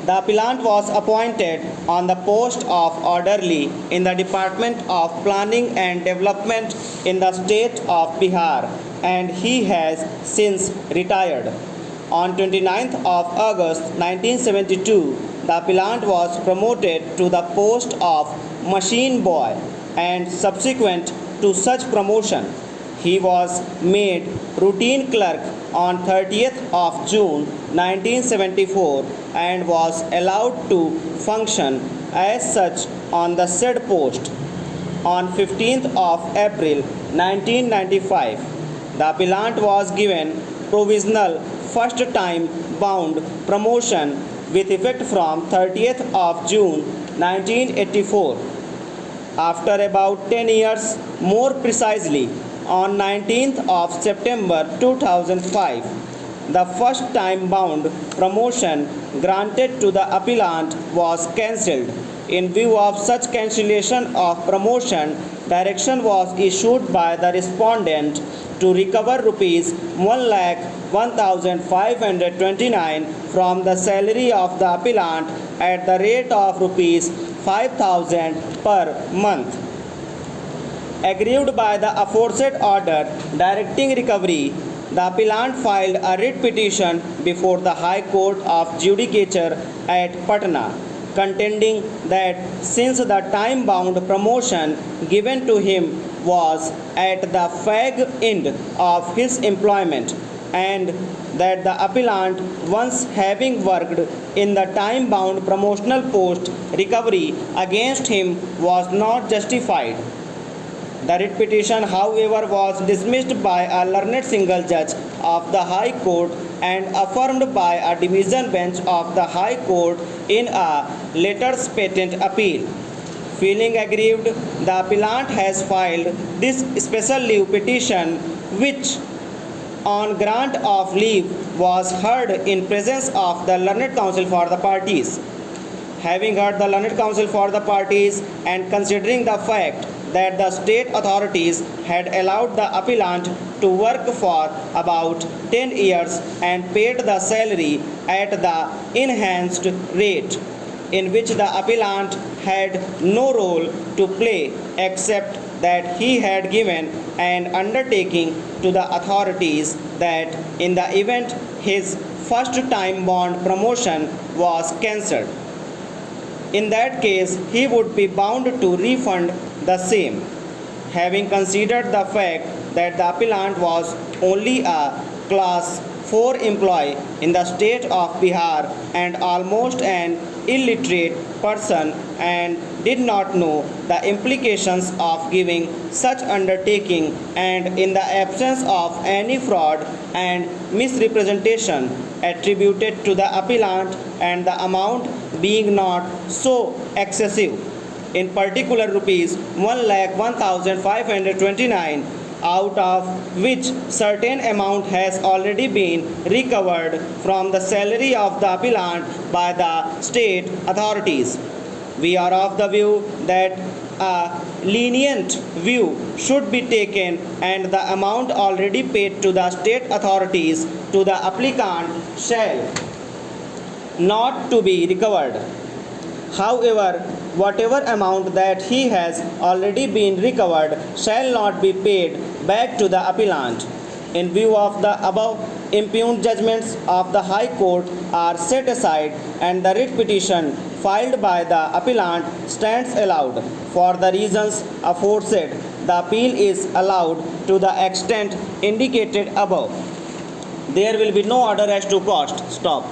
The appellant was appointed on the post of orderly in the Department of Planning and Development in the state of Bihar, and he has since retired. On 29th of August 1972, the appellant was promoted to the post of machine boy, and subsequent to such promotion, he was made routine clerk on 30th of June 1974 and was allowed to function as such on the said post. On 15th of April 1995, the appellant was given provisional first time bound promotion with effect from 30th of June 1984. After about 10 years, more precisely on 19th of September 2005, the first time bound promotion granted to the appellant was cancelled. In view of such cancellation of promotion, direction was issued by the respondent to recover rupees 1,01,529 from the salary of the appellant at the rate of rupees 5,000 per month. Aggrieved by the aforesaid order directing recovery, the appellant filed a writ petition before the High Court of Judicature at Patna, contending that since the time-bound promotion given to him was at the fag end of his employment, and that the appellant, once having worked in the time-bound promotional post, recovery against him was not justified. The writ petition, however, was dismissed by a learned single judge of the High Court and affirmed by a division bench of the High Court in a letters patent appeal. Feeling aggrieved, the appellant has filed this special leave petition, which on grant of leave was heard in presence of the learned counsel for the parties. Having heard the learned counsel for the parties and considering the fact that the state authorities had allowed the appellant to work for about 10 years and paid the salary at the enhanced rate, in which the appellant had no role to play except that he had given an undertaking to the authorities that in the event his first time bond promotion was cancelled, in that case he would be bound to refund the same. Having considered the fact that the appellant was only a class 4 employee in the state of Bihar and almost an illiterate person and did not know the implications of giving such undertaking, and in the absence of any fraud and misrepresentation attributed to the appellant and the amount being not so excessive, in particular rupees 1,01,529, out of which certain amount has already been recovered from the salary of the appellant by the state authorities. We are of the view that a lenient view should be taken and the amount already paid to the state authorities to the applicant shall not to be recovered. However, whatever amount that he has already been recovered shall not be paid back to the appellant. In view of the above, impugned judgments of the High Court are set aside and the writ petition filed by the appellant stands allowed. For the reasons aforesaid, the appeal is allowed to the extent indicated above. There will be no order as to cost. Stop.